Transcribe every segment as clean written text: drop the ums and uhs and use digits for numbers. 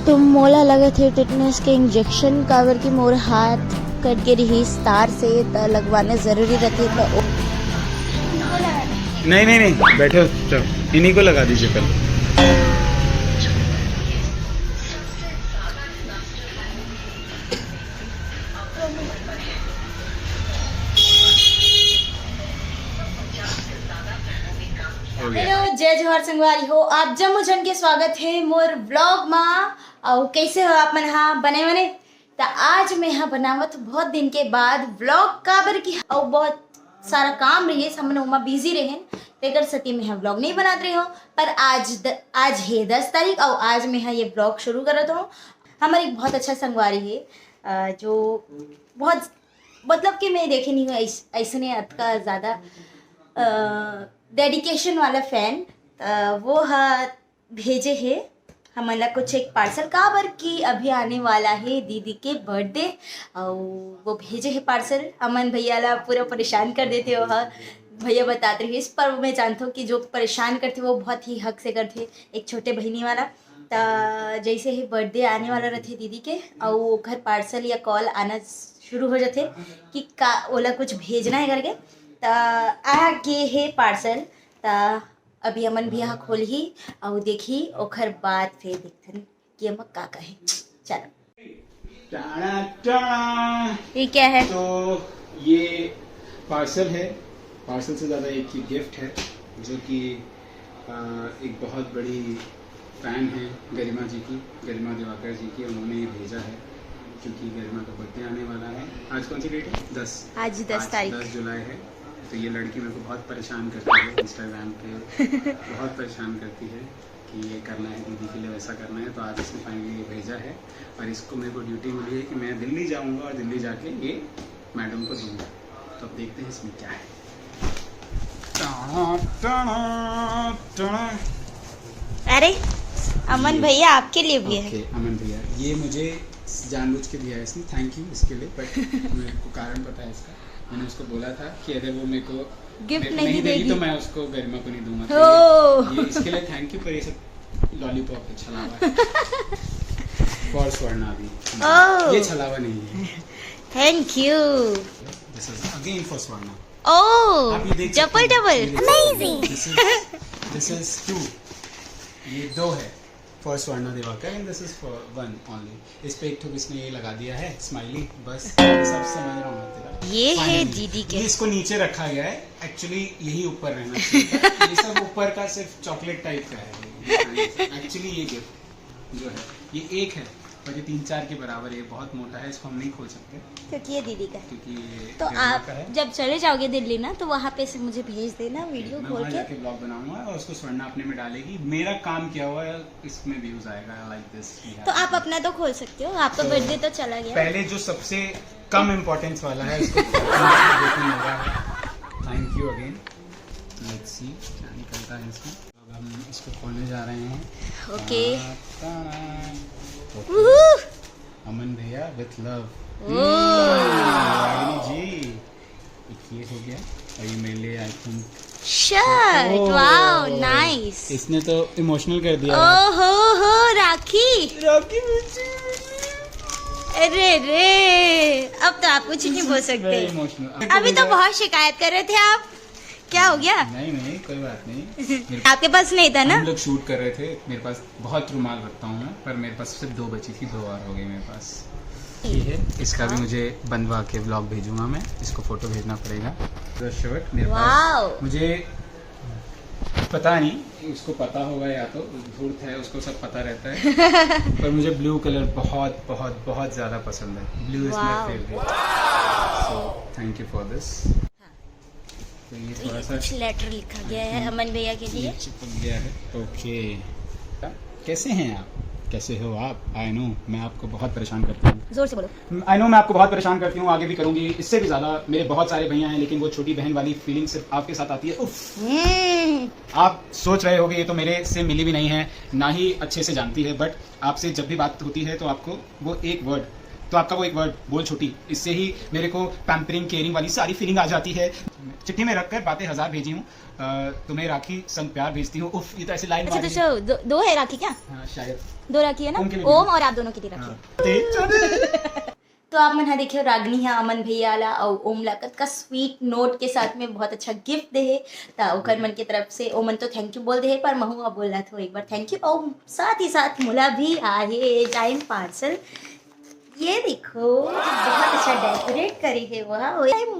तुम मोला लगे थे टिटनेस के इंजेक्शन काबर की मोर हाथ कट के रही तार से त लगवाने जरूरी रहती तो नहीं नहीं नहीं बैठो, चलो इन्हीं को लगा दीजिए पहले। हेलो जय जोहार संगवारी हो आप जम्मू जन के स्वागत है मोर व्लॉग में। और कैसे हो आप मन हाँ बने बने तो आज मैं यहाँ बनावत बहुत दिन के बाद व्लॉग काबर की और बहुत सारा काम रही हम उमा बिजी रहे तेकर सती में व्लॉग नहीं बनाते रही हो। पर आज है 10 तारीख और आज मैं यहाँ ये व्लॉग शुरू करता हूँ। हमारी एक बहुत अच्छा संगवारी है जो बहुत मतलब कि मैं देखे नहीं हूँ ऐसे का ज़्यादा डेडिकेशन वाला फैन वो भेजे है हमारा कुछ एक पार्सल काबर की अभी आने वाला है दीदी के बर्थडे और वो भेजे है पार्सल। अमन भैया ला पूरा परेशान कर देते हो भैया बताते रहे इस पर मैं जानता हूँ कि जो परेशान करते वो बहुत ही हक से करते एक छोटे बहनी वाला। तो जैसे ही बर्थडे आने वाला रहते दीदी के और वो घर पार्सल या कॉल आना शुरू हो जाते कि का ओला कुछ भेजना है करके तो आ गए है पार्सल। तो अभी अमन भी यहाँ खोल ही और देखी ओखर बाद फिर देखते कि हम का कहे। चलो ये क्या है? तो ये पार्सल है, पार्सल से ज़्यादा एक ही गिफ्ट है जो कि एक बहुत बड़ी फैन है गरिमा जी की, गरिमा दिवाकर जी की, उन्होंने ये भेजा है क्योंकि गरिमा का बर्थडे आने वाला है। आज कौन सी डेट है? 10 आज 10 तारीख 10 जुलाई है। तो ये लड़की मेरे को बहुत परेशान करती है इंस्टाग्राम पे बहुत परेशान करती है कि ये करना है दीदी के लिए, वैसा करना है। तो आज इसने फाइनली ये भेजा है और इसको मेरे को ड्यूटी मिली है कि मैं दिल्ली जाऊंगा और दिल्ली जाके ये मैडम को दूंगा। तो अब देखते हैं इसमें क्या है। अरे अमन भैया आपके लिए भी है। अमन भैया ये मुझे जानबूझ के दिया है इसने, थैंक यू इसके लिए। बट मेरे को कारण पता है इसका, मैंने उसको बोला था कि अगर वो मेरे को गिफ्ट नहीं देगी तो मैं उसको गरिमा को नहीं दूंगा। तो ये इसके लिए थैंक यू। पर ये सब लॉलीपॉप है, छलावा फॉर स्वर्णा भी ये छलावा नहीं है। Thank you. This is again for Swarna. Oh double amazing. This is 2, ये 2 है for Swarna Diwakar and this is for 1 only. इस पे एक ठोक इसने ये लगा दिया है स्माइली, बस सब समझ रहा हूँ तेरा। ये है दीदी के, इसको नीचे रखा गया है, एक्चुअली यही ऊपर रहना चाहिए। ये सब ऊपर का सिर्फ चॉकलेट टाइप का है। एक्चुअली ये गिफ्ट जो है ये एक है और ये 3-4 के बराबर है, बहुत मोटा है, इसको हम नहीं खोल सकते क्योंकि ये दीदी का है। क्योंकि तो आप जब चले जाओगे दिल्ली ना तो वहाँ पे से मुझे भेज देना वीडियो खोल के। जाके ब्लॉग बनाऊंगा और उसको स्वर्णा अपने में डालेगी। मेरा काम किया हुआ है, इसमें व्यूज आएगा लाइक दिस। तो आप अपना तो खोल सकते हो, आपका बर्थडे तो चला गया। पहले जो सबसे कम इम्पोर्टेंस वाला है उसको thank you again. Let's see क्या निकलता है इसमें। अब हम इसको खोलने जा रहे हैं। ओके अमन भैया विथ लव जी। ये हो गया और ये मेरे लिए I think shirt. Wow nice. इसने तो इमोशनल कर दिया। ओहो राखी राखी अरे रे अब तो आप कुछ नहीं बोल सकते। अभी तो बहुत शिकायत कर रहे थे आप, क्या हो गया? नहीं कोई बात नहीं। आपके पास नहीं था ना? हम लोग शूट कर रहे थे, मेरे पास बहुत रुमाल रखता हूँ मैं, पर मेरे पास सिर्फ 2 बची थी, 2 और हो गई मेरे पास। ये है, इसका भी मुझे बनवा के व्लॉग भेजूंगा मैं, इसको फोटो भेजना पड़ेगा। तो शर्ट मेरे पास, मुझे पता नहीं उसको पता होगा या तो धूर्त है, उसको सब पता रहता है। पर मुझे ब्लू कलर बहुत बहुत बहुत ज्यादा पसंद है। Blue is my favourite, so thank you for this. तो ये थोड़ा सा कुछ लेटर लिखा गया है अमन भैया के लिए, चिपक गया है। ओके, कैसे हैं आप, कैसे हो आप? आई नो मैं आपको बहुत परेशान करती हूँ, जोर से बोलो। आई नो मैं आपको बहुत परेशान करती हूँ, आगे भी करूंगी, इससे भी ज्यादा। मेरे बहुत सारे भैया हैं लेकिन वो छोटी बहन वाली फीलिंग सिर्फ आपके साथ आती है। उफ। आप सोच रहे होगे ये तो मेरे से मिली भी नहीं है, ना ही अच्छे से जानती है, बट आपसे जब भी बात होती है तो आपको वो एक वर्ड तो आपका वो एक वर्ड बोल छोटी, इससे ही मेरे को पैम्परिंग केयरिंग वाली सारी फीलिंग आ जाती है। चिट्ठी में रखकर बातें 1000 भेजी हूँ, तुम्हें राखी संग प्यार भेजती हूँ। उफ, ये तो ऐसे लाइन अच्छा मारी। तो दो है राखी क्या? हाँ, शायद 2 राखी है ना, उनके लिए ओम भी। और आप दोनों के लिए राखी। हाँ। तो आप मन देखियो रागनी है अमन भैया ला और ओम लाकत का स्वीट नोट के साथ में बहुत अच्छा गिफ्ट दे है। तो ओकर मन के तरफ से ओमन तो थैंक यू बोल दे है, पर महू बोल रहा था एक बार थैंक यू। और साथ ही साथ मुला भी आहे टाइम पार्सल, ये देखो बहुत अच्छा डेकोरेट करी है वह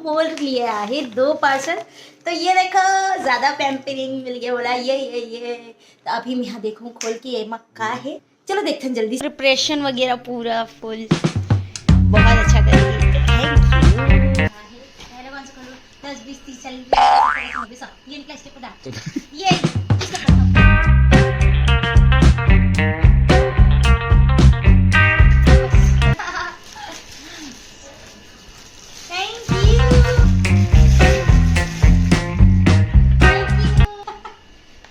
मोल लिए आहे 2 पार्सल। तो ये देखो ज़्यादा पैम्परिंग मिल गया, बोला ये। तो अभी मैं यहाँ देखूँ खोल के ये मक्का है, चलो देखते हैं जल्दी। प्रिपरेशन वगैरह पूरा फुल बहुत अच्छा करेगी, थैंक यू। पहले कौन सा खोलूं? 10 20 30 40 ये निकला स्टेप पर डाल, ये इसका थैंक यू।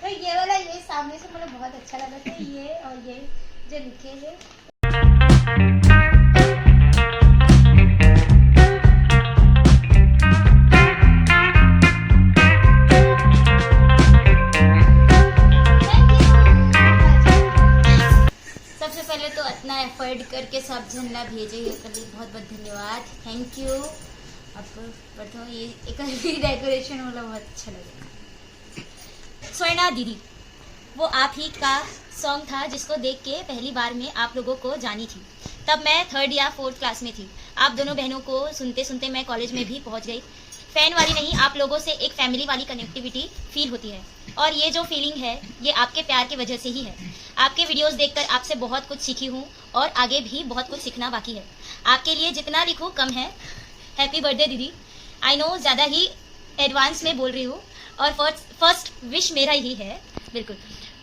तो ये वाला ये सामने से मुझे बहुत अच्छा लगा था, ये और ये जो लिखे हैं। सबसे पहले तो इतना एफर्ट करके सब जन ला भेजे ये कभी बहुत बहुत धन्यवाद, थैंक यू। अब प्रथम ये एक डेकोरेशन वाला बहुत अच्छा लगा। स्वर्णा दीदी वो आप ही का सॉन्ग था जिसको देख के पहली बार में आप लोगों को जानी थी, तब मैं 3rd या 4th क्लास में थी। आप दोनों बहनों को सुनते सुनते मैं कॉलेज में भी पहुंच गई। फैन वाली नहीं, आप लोगों से एक फैमिली वाली कनेक्टिविटी फील होती है, और ये जो फीलिंग है ये आपके प्यार की वजह से ही है। आपके वीडियोस देखकर आपसे बहुत कुछ सीखी हूँ और आगे भी बहुत कुछ सीखना बाकी है। आपके लिए जितना लिखूँ कम है। हैप्पी बर्थडे दीदी। आई नो ज़्यादा ही एडवांस में बोल रही हूँ, और फर्स्ट विश मेरा ही है। बिल्कुल,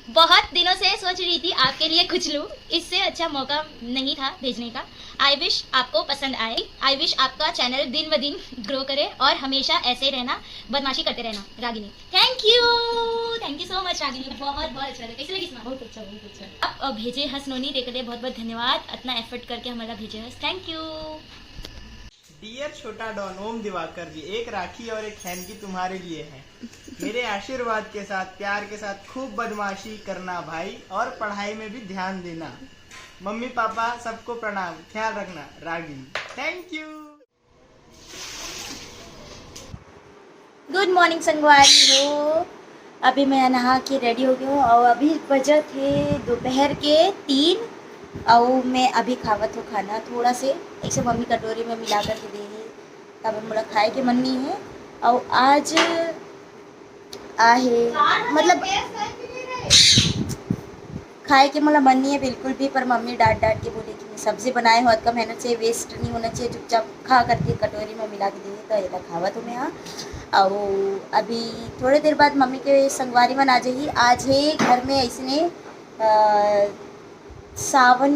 बहुत दिनों से सोच रही थी आपके लिए कुछ लूँ, इससे अच्छा मौका नहीं था भेजने का। आई विश आपको पसंद आए। आई विश आपका चैनल दिन ब दिन ग्रो करे और हमेशा ऐसे रहना, बदमाशी करते रहना। Ragini thank you so much Ragini, बहुत बहुत अच्छा लगा। कैसे लगी? बहुत अच्छा। अब भेजे हंस नोनी देख ले, बहुत बहुत धन्यवाद। इतना एफर्ट करके हमारा भेजे हंस, थैंक यू। डियर छोटा डॉन ओम दिवाकर जी, एक राखी और एक हैंकी तुम्हारे लिए है। मेरे आशीर्वाद के साथ, प्यार के साथ खूब बदमाशी करना भाई, और पढ़ाई में भी ध्यान देना। मम्मी पापा सबको प्रणाम, ख्याल रखना। Ragini thank you. Good morning संगवारी हो। अभी मैं नहा के रेडी हो गई हूँ और अभी बजे थे दोपहर के 3 और मैं अभी खावत हूँ खाना थोड़ा से ऐसे मम्मी कटोरी में मिला कर के दे है, तब मोला खाए के मन नहीं है। और आज आहे मतलब खाए के मोला मन नहीं है बिल्कुल भी, पर मम्मी डांट के बोले कि सब्जी बनाए हो कम मेहनत से वेस्ट नहीं होना चाहिए, चुपचाप खा करके कटोरी में मिला के दे, तो ये खावा तो मैं यहाँ। और अभी थोड़ी देर बाद मम्मी के संगवारी मन आ जाइए। आज है घर में ऐसने सावन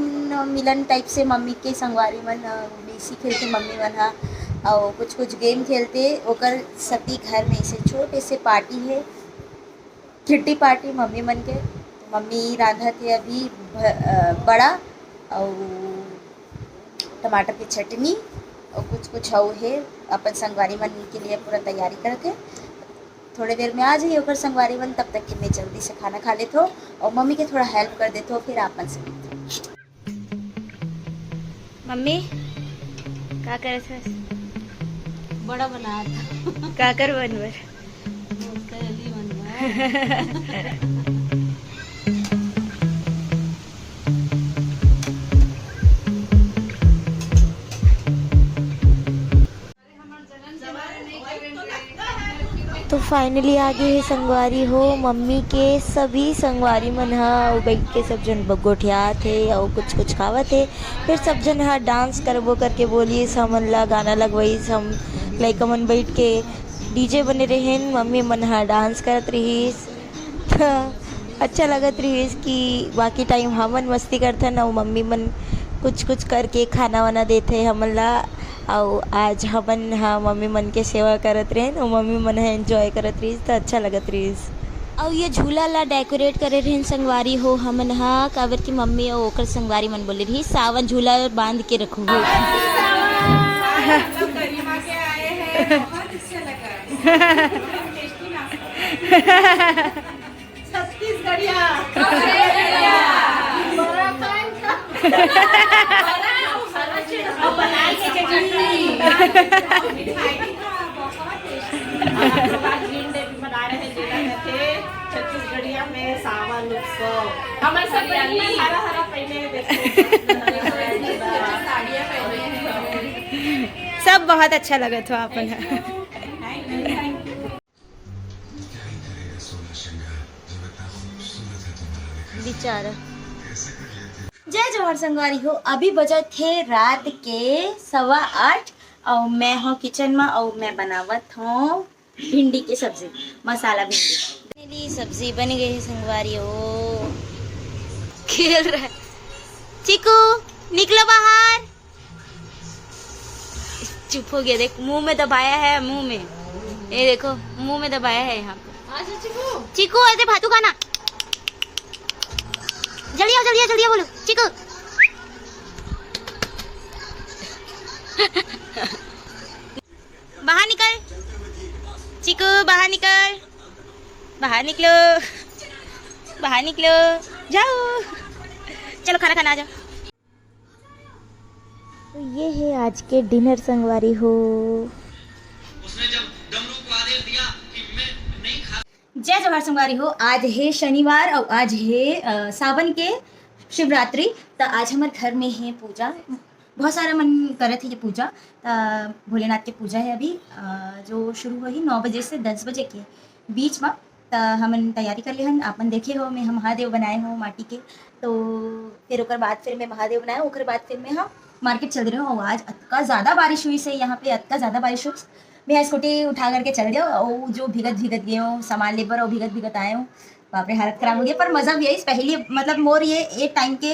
मिलन टाइप से मम्मी के संगवारी मन बेसी खेलते मम्मी मन हा, और कुछ गेम खेलते ओकर सती घर में ऐसे छोटे से पार्टी है, किट्टी पार्टी मम्मी मन के। मम्मी रांधा थे अभी बड़ा और टमाटर की चटनी और कुछ और है अपन संगवारी मन के लिए पूरा तैयारी करते। थोड़ी देर में आ जाइए ओकर संगवारी मन, तब तक कि मैं जल्दी से खाना खा लेते हो और मम्मी के थोड़ा हेल्प कर देते हो, फिर आपन से मम्मी क्या करे थे? बड़ा बनाया था। का कर बनवर उसका जल्दी बनवा। तो फाइनली आगे है संगवारी हो। मम्मी के सभी संगवारी मन हा बैठ के सब जन बगोठिया थे और कुछ खावा थे। फिर सब जन हा डांस करबो करके बोलिए समन ला गाना लगवाई, हम लइका मन बैठ के डीजे बने रहेन, मम्मी मन हा डांस करत रहीस। अच्छा लगत रहीस कि बाकी टाइम हमन मस्ती करथन और मम्मी मन कुछ करके खाना वाना देते हमन ला। और आज हमन हाँ मम्मी मन के सेवा करत रहें और मम्मी मन है एंजॉय करत रहीस, तो अच्छा लगत रहीस। और ये झूला ला डेकोरेट करे रही संगवारी हो हमन हा काबर की मम्मी और ओकर संगवारी मन बोले रही सावन झूला बांध के रखो छत्तीसगढ़िया में सावन उत्सव हमारे सब हरा हरा पहले सब बहुत अच्छा लगा था अपन बेचारा। जय जवाहर संगवारी हो। अभी बजे थे रात के 8:15 और मैं हूँ किचन में और मैं बनावत हूँ भिंडी की सब्जी, मसाला भिंडी। मेरी सब्जी बन गई है संगवारी हो। खेल रहा है चीकू, निकलो बाहर। चुप हो गया, देख मुंह में दबाया है, मुंह में ये देखो मुंह में दबाया है यहाँ पे। चीकू ऐसे भातू खाना, जल्दी आओ जल्दी आओ जल्दी आओ, बोलो चीकू। बाहर निकल चीकू, बाहर निकल, बाहर निकलो, बाहर निकलो, जाओ चलो खाना खाना आ जाओ। तो ये है आज के डिनर संगवारी हो। उसने जब डमरू को आदेश दिया कि मैं नहीं खा। जय जवाहर संगवारी हो। आज है शनिवार और आज है सावन के शिवरात्रि। तो आज हमारे घर में है पूजा, बहुत सारा मन करे थे ये पूजा। भोलेनाथ की पूजा है अभी जो शुरू हुई 9 बजे से 10 बजे के बीच में। तो हमन तैयारी कर ले हन, आपन देखे हो मैं महादेव बनाए हो माटी के। तो फिर ओकर बाद फिर मैं महादेव बनाए, ओकर बाद फिर मैं हम मार्केट चल रही हूँ। और आज अतका ज़्यादा बारिश हुई से यहाँ पे अतका ज़्यादा बारिश हुई, मैं स्कूटी उठा करके चल जाओ और जो भीगत गए हूँ सामान लेबर और भीगत आए हूँ। वहाँ पे हालत खराब हो गई, पर मज़ा भी आई। पहली मतलब मोर ये टाइम के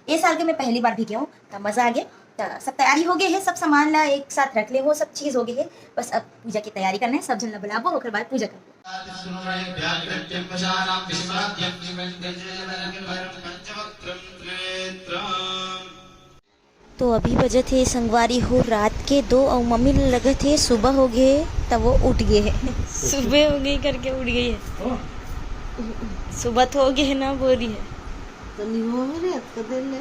ये साल के मैं पहली बार भीगे हूँ, तो मज़ा आ गया। तो सब तैयारी हो गई है, सब सामान ला एक साथ रख ले, वो सब चीज़ हो गई है। बस अब पूजा की तैयारी करना है, सब जन ला बुलाबो, ओकर बाद पूजा करो। तो अभी बजे थे संगवारी हो रात के 2 और मम्मी ने लगे थे सुबह हो गए तब वो उठ गए है। सुबह हो गई करके उठ गई है, सुबह तो हो गई है ना, बोल रही है तो नहीं हो रे कदर ले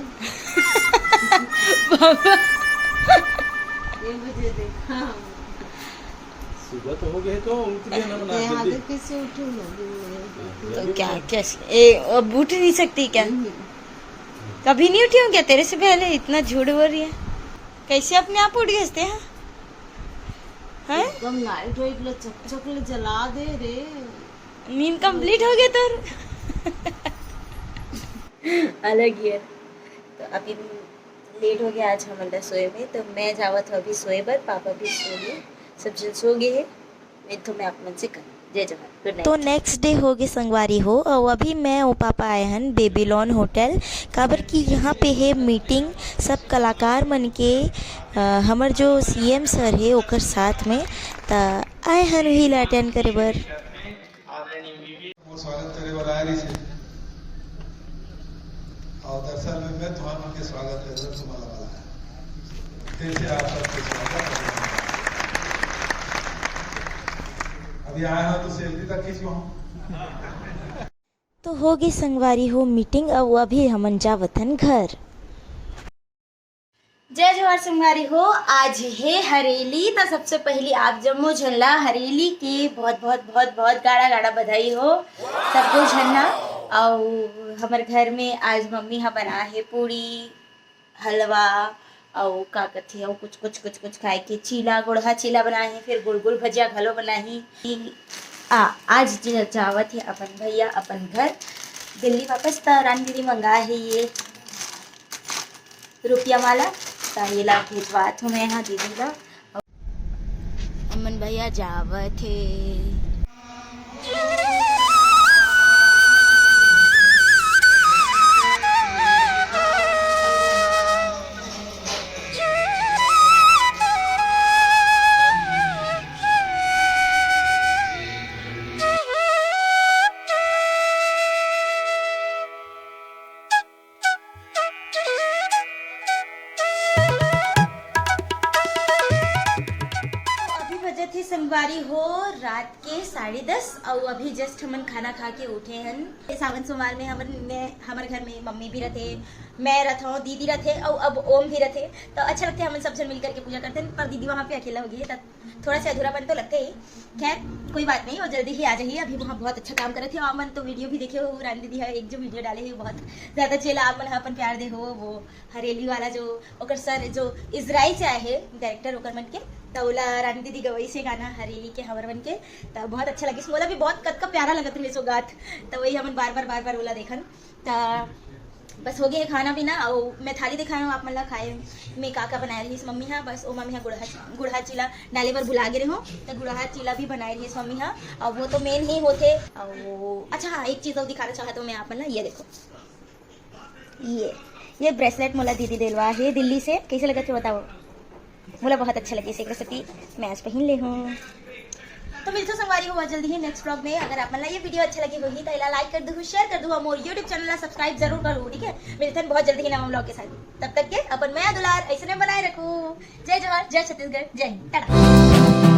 ये बजे देखा सुबह तो हो गए तो उठ गए ना बना जल्दी। कैसे उठूं ना तो क्या कैसे अब उठ नहीं सकती क्या? कभी नहीं उठी हूँ क्या तेरे से पहले? इतना झूठ बोल रही है, कैसे अपने आप उठ गए थे? हैं एकदम लाइट हो इतना चक ले जला दे रे। नींद कंप्लीट हो गया तो अलग ही है। तो अभी लेट हो गया आज हम सोए में, तो मैं जावत हूँ अभी सोए पर, पापा भी सो गए, सब जन सो गए है। मैं तो मैं आप मन से कर जय जवाहर, गुड नाइट। तो नेक्स्ट डे हो गए संगवारी हो और अभी मैं और पापा आए हैं बेबीलोन होटल काबर की यहाँ पे है मीटिंग सब कलाकार मन के। हमर जो सीएम सर है ओकर साथ में तो आए हैं वही ला अटेंड करे बर। स्वागत करे बर आए रही से और दरअसल में मैं तुम्हारा के स्वागत है जब तुम्हारा वाला है फिर से आप सबके स्वागत है। अभी आया हो तो सेल्फी तक खींचो। तो हो गई संगवारी हो मीटिंग और अभी हम जावतन घर। जय जवाहर संगवारी हो। आज है हरेली, तो सबसे पहले आप जम्मू झल्ला हरेली की बहुत बहुत बहुत बहुत गाड़ा बधाई हो सबको झन्ना। और हमारे घर में आज मम्मी हा बना है पूड़ी हलवा और का कथी और कुछ खाए के चीला गुड़हा चीला बनाए हैं, फिर गुड़ भजिया घलो बनाही। आज जावत है अपन भैया अपन घर दिल्ली वापस। तो रानी दीदी मंगा है ये रुपया वाला, तो ये ला भेजवात हूँ मैं यहाँ दीदी ला। अमन भैया जावत है। थे संगवारी हो रात के 10:30 और अभी जस्ट हमन खाना खा के उठे हन। सावन सोमवार में हमारे घर में मम्मी भी रहते, मैं रहता हूँ, दीदी रहते और अब ओम भी रहते, तो अच्छा लगता है हम सब जन मिल करके पूजा करते हैं। पर दीदी वहाँ पे अकेला हो गई है तो थोड़ा सा अधूरापन तो लगता ही। खैर कोई बात नहीं, और जल्दी ही आ जाइए। अभी वहाँ बहुत अच्छा काम कर रहे थे। अमन तो वीडियो भी देखे हो, रानी दीदी है एक जो वीडियो डाले है बहुत ज़्यादा चेला अमन अपन प्यार दे हो। वो हरेली वाला जो ओकर सर जो इजराइल से आए है डायरेक्टर ओकर मन के, तो ओला रानी दीदी गवई से गाना हरेली के हमर बन के, तो बहुत अच्छा लगी। मोला भी बहुत कद का प्यारा लगत रहे सो गात, तो वही हमन बार बार ओला देखन। तो बस हो गया है खाना पीना, और मैं थाली दिखाई हूँ आप मतलब खाए में का बनाए रही मम्मी हाँ। बस वो मम्मी हाँ गुड़हा चीला डाले पर भुला गे रहे हो, तो गुड़हा चीला भी बनाए रही मम्मी हाँ, और वो तो मेन ही होते। और अच्छा हाँ एक चीज़ और दिखाना चाहता हूँ मैं आप मतलब, ये देखो ये ब्रेसलेट मोला दीदी दिलवा है दिल्ली से। कैसे लगा थे बताओ, मोला बहुत अच्छा लगे। एक रसती मैं आज पहन ले हूँ। तो मिलते संगवारी हो जल्दी ही नेक्स्ट ब्लॉग में। अगर आप मतलब ये वीडियो अच्छा लगी होगी तो लाइक कर दो, शेयर कर दो, और मोर यूट्यूब चैनल सब्सक्राइब जरूर करो, ठीक है। मिलते हैं बहुत जल्दी ही नवा ब्लॉग के साथ। तब तक के अपन मैं दुलार ऐसे बनाए रखूँ। जय जवाहर, जय छत्तीसगढ़, जय हिंद, टाटा।